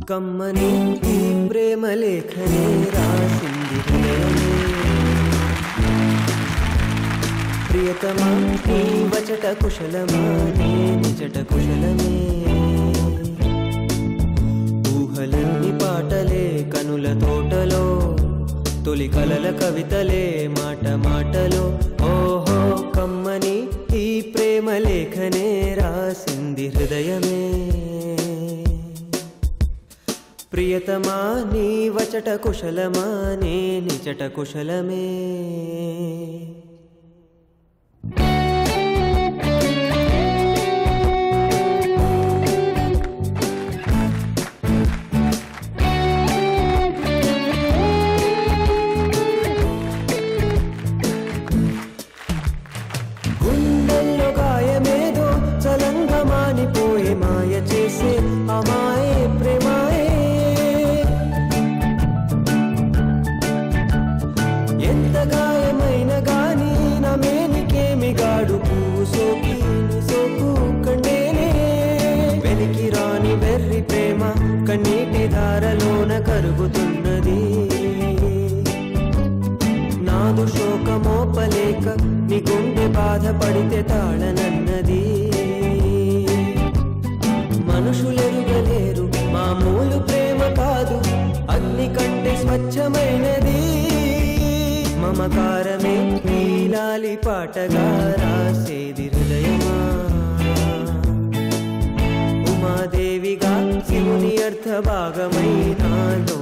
కమ్మని ఈ ప్రేమ లేఖనే రాసింది హృదయమే ప్రియతమా నీ వచట కుశలమా నీ నిజట కుశలమే ఊహలన్నీ పాటలే కనుల తోటలో తొలి కలల కవితలే మాట మాటలో ఓహో కమ్మని ఈ ప్రేమ లేఖనే రాసింది హృదయమే ప్రియతమా నీ వచట కుశలమా నీ నిజట కుశలమే గుండెల్లో గాయమేదో చలంగా మానిపోయే మాయ చేసే అమాయే ప్రేమాయే ఎంత గాయమైన గాని నా మేనికేమి గాడు పువ్వు సోకి సోకు కండేనే వెలికి రాని వెర్రి ప్రేమ కన్నీటి ధారలోన కరుగుతున్నది నాదు శోకమోపలేక నీ గుండె బాధపడితే తాళనన్నది మనుషులెరుగలేరు మామూలు ప్రేమ కాదు అగ్ని కంటే స్వచ్ఛమైనది మమకారమే నీలాలి పాటగా రాసేది హృదయమా ఉమాదేవిగా శివుని అర్థ భాగమై నాలో